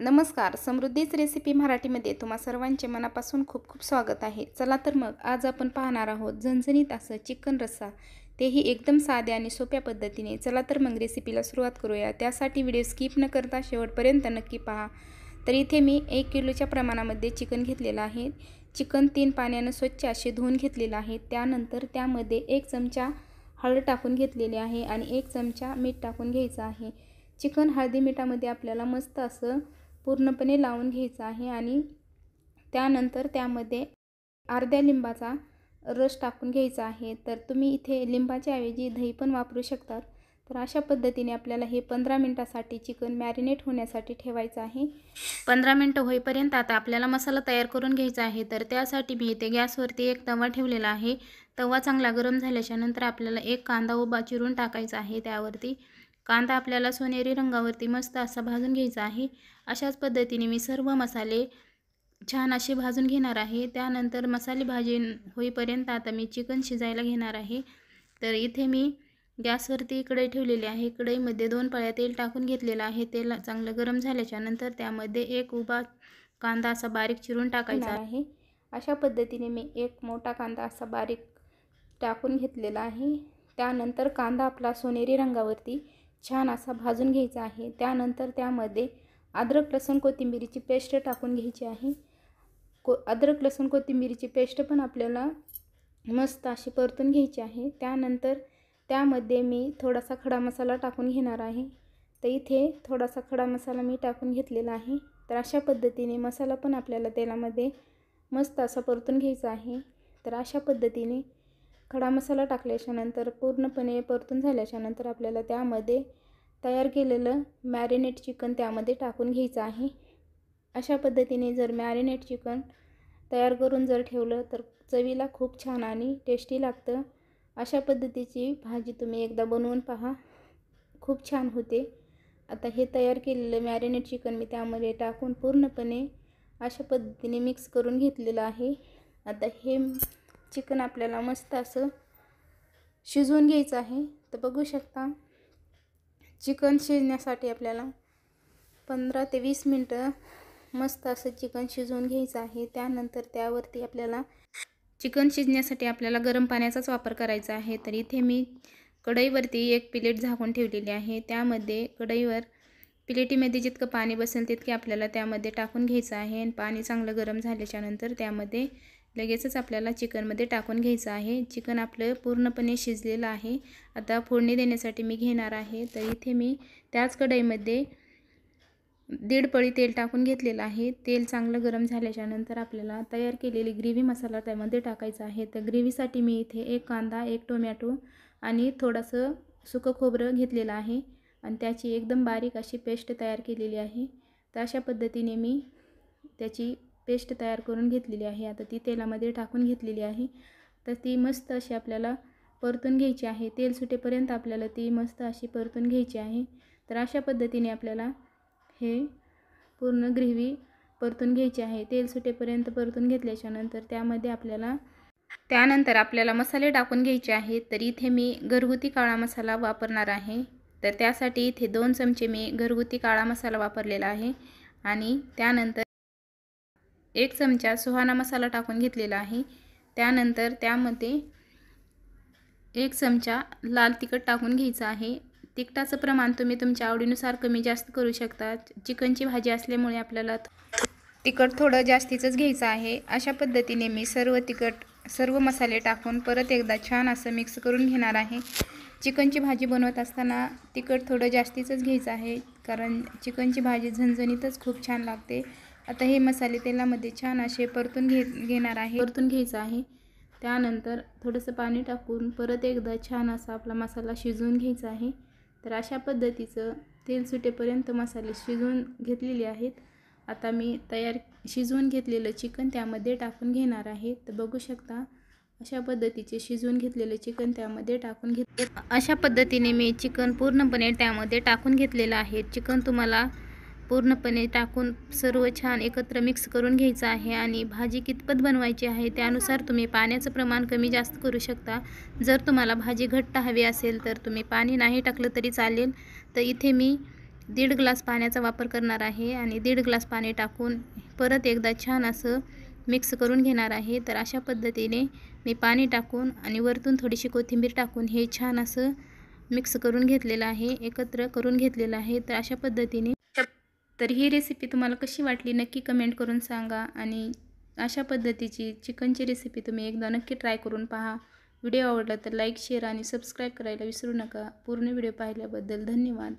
नमस्कार, समृद्धीच रेसिपी मराठीमध्ये तुम्हा सर्वांचे मनापासून खूप खूप स्वागत आहे। चला तर मग आज आपण पाहणार आहोत झणझणीत असं चिकन रस्सा, तेही एकदम साध्या आणि सोप्या पद्धतीने। चला तर मग रेसिपीला सुरुवात करूया। त्यासाठी व्हिडिओ स्किप न करता शेवटपर्यंत नक्की पहा। तर इथे मी 1 किलोच्या प्रमाणामध्ये चिकन घेतलेलं आहे। चिकन 3 पाण्याने स्वच्छ असे धुवून घेतलेलं आहे। त्यानंतर त्यामध्ये 1 चमचा हळद टाकून घेतलेली आहे आणि 1 चमचा मीठ टाकून घ्यायचं आहे। चिकन हळदी मिठामध्ये आपल्याला मस्त असं पूर्णपणे लावून घ्यायचं आहे आणि त्यानंतर त्यामध्ये अर्ध्या लिंबाचा रस टाकून घ्यायचा आहे। तर तुम्ही इथे लिंबाच्या ऐवजी दही पण वापरू शकतात। तर अशा पद्धतीने आपल्याला हे 15 मिनिटांसाठी चिकन मॅरिनेट होण्यासाठी ठेवायचं आहे। 15 मिनिटं होईपर्यंत आता आपल्याला मसाला तयार करून घ्यायचा आहे। तर त्यासाठी मी इथे गॅसवरती एक तवा ठेवलेला आहे। तवा चांगला गरम झाल्याच्या नंतर आपल्याला एक कांदा उभा चिरून टाकायचा आहे। त्यावरती कांदा आपल्याला सोनेरी रंगावरती मस्त असा भाजून घ्यायचा आहे। अशाच पद्धतीने मी सर्व मसाले छान असे भाजून घेणार आहे। त्यानंतर मसाले भाजून होईपर्यंत आता मी चिकन शिजायला घेणार आहे। तर इथे मी गॅसवरती कढई ठेवलेली आहे। कढईमध्ये 2 पळ्या तेल टाकून घेतलेलं आहे। तेल चांगलं गरम झाल्याच्या नंतर त्यामध्ये एक उभा कांदा असा बारीक चिरून टाकायचा आहे। अशा पद्धतीने मी एक मोठा कांदा असा बारीक टाकून घेतलेला आहे। त्यानंतर कांदा आपला सोनेरी रंगावरती छान असा भाजून घ्यायचा आहे। त्यानंतर त्यामध्ये अद्रक लसूण कोथिंबीरीची पेस्ट टाकून घ्यायची आहे। अद्रक लसूण कोथिंबीरीची पेस्ट पण आपल्याला मस्त अशी परतून घ्यायची आहे। त्यानंतर त्यामध्ये मी थोडासा खडा मसाला टाकून घेणार आहे। तर इथे थोडासा खडा मसाला मी टाकून घेतलेला आहे। तर अशा पद्धतीने मसाला पण आपल्याला तेलामध्ये मस्त असा परतून घ्यायचा आहे। तर अशा पद्धतीने खडा मसाला टाकल्याच्या नंतर पूर्णपणे परतून झाल्याच्या नंतर आपल्याला त्यामध्ये तयार केलेलं मॅरिनेट चिकन त्यामध्ये टाकून घ्यायचं आहे। अशा पद्धतीने जर मॅरिनेट चिकन तयार करून जर ठेवलं तर चवीला खूप छान आणि टेस्टी लागतं। अशा पद्धतीची भाजी तुम्ही एकदा बनवून पहा, खूप छान होते। आता हे तयार केलेलं मॅरिनेट चिकन मी त्यामध्ये टाकून पूर्णपणे अशा पद्धतीने मिक्स करून घेतलेलं आहे। आता हे चिकन आपल्याला मस्त असं शिजवून घ्यायचं आहे। तर बघू शकता चिकन शिजण्यासाठी आपल्याला 15 ते 20 मिनिटं मस्त असं चिकन शिजवून घ्यायचं आहे। त्यानंतर त्यावरती आपल्याला चिकन शिजण्यासाठी आपल्याला गरम पाण्याचाच वापर करायचा आहे। तर इथे मी कढईवरती एक प्लेट झाकून ठेवलेली आहे। त्यामध्ये कढईवर प्लेटीमध्ये जितकं पाणी बसेल तितके आपल्याला त्यामध्ये टाकून घ्यायचं आहे आणि पाणी चांगलं गरम झाल्याच्या नंतर त्यामध्ये लगेचच आपल्याला चिकनमध्ये टाकून घ्यायचं आहे। चिकन आपलं पूर्णपणे शिजलेलं आहे। आता फोडणी देण्यासाठी मी घेणार आहे। तर इथे मी त्याच कढईमध्ये 1.5 पळी तेल टाकून घेतलेलं आहे। तेल चांगलं गरम झाल्याच्या नंतर आपल्याला तयार केलेली ग्रेव्ही मसाला त्यामध्ये टाकायचा आहे। तर ग्रेव्हीसाठी मी इथे 1 कांदा, 1 टोमॅटो आणि थोडंसं सुकं खोबरं घेतलेलं आहे आणि त्याची एकदम बारीक अशी पेस्ट तयार केलेली आहे। तर अशा पद्धतीने मी त्याची पेस्ट तयार करून घेतलेली आहे। आता ती तेलामध्ये टाकून घेतलेली आहे। तर ती मस्त अशी आपल्याला परतून घ्यायची आहे। तेल सुटेपर्यंत आपल्याला ती मस्त अशी परतून घ्यायची आहे। तर अशा पद्धतीने आपल्याला हे पूर्ण ग्रेव्ही परतून घ्यायची आहे। तेल सुटेपर्यंत परतून घेतल्याच्या नंतर त्यानंतर आपल्याला मसाले टाकून घ्यायचे आहेत। तर इथे मी घरगुती काळा मसाला वापरणार आहे। तर त्यासाठी इथे 2 चमचे मी घरगुती काळा मसाला वापरलेला आहे आणि त्यानंतर 1 चमचा सुहाना मसाला टाकून घेतलेला आहे। त्यानंतर त्यामध्ये 1 चमचा लाल तिखट टाकून घ्यायचं आहे। तिखटाचं प्रमाण तुम्ही तुमच्या आवडीनुसार कमी जास्त करू शकता। चिकनची भाजी असल्यामुळे आपल्याला तिखट थोडं जास्तीचंच घ्यायचं आहे। अशा पद्धतीने मी सर्व मसाले टाकून परत एकदा छान असं मिक्स करून घेणार आहे। चिकनची भाजी बनवत असताना तिखट थोडं जास्तीचंच घ्यायचं आहे, कारण चिकनची भाजी झणझणीतच खूप छान लागते। आता हे मसाले तेलामध्ये छान असे परतून घ्यायचं आहे। त्यानंतर थोडंसं पाणी टाकून परत एकदा छान असा आपला मसाला शिजवून घ्यायचा आहे। तर अशा पद्धतीचं तेल सुटेपर्यंत मसाले शिजवून घेतलेले आहेत। आता मी शिजवून घेतलेलं चिकन त्यामध्ये टाकून घेणार आहे। तर बघू शकता अशा पद्धतीचे शिजवून घेतलेले चिकन त्यामध्ये अशा पद्धतीने मी चिकन पूर्णपणे त्यामध्ये टाकून घेतलेलं आहे। चिकन तुम्हाला पूर्णपणे टाकून सर्व छान एकत्र मिक्स करून घ्यायचं आहे आणि भाजी कितपत बनवायची आहे त्यानुसार तुम्ही पाण्याचं प्रमाण कमी जास्त करू शकता। जर तुम्हाला भाजी घट्ट हवी असेल तर तुम्ही पाणी नाही टाकलं तरी चालेल। तर इथे मी 1.5 ग्लास पाण्याचा वापर करणार आहे आणि 1.5 ग्लास पाणी टाकून परत एकदा छान असं मिक्स करून घेणार आहे। तर अशा पद्धतीने मी पाणी टाकून आणि वरतून थोडीशी कोथिंबीर टाकून हे छान असं मिक्स करून घेतलेलं आहे, एकत्र करून घेतलेलं आहे। तर अशा पद्धतीने तर ही रेसिपी तुम्हाला कशी वाटली नक्की कमेंट करून सांगा आणि अशा पद्धतीची चिकनची रेसिपी तुम्ही एकदा नक्की ट्राय करून पहा। व्हिडिओ आवडला तर लाईक, शेअर आणि सबस्क्राईब करायला विसरू नका। पूर्ण व्हिडिओ पाहिल्याबद्दल धन्यवाद।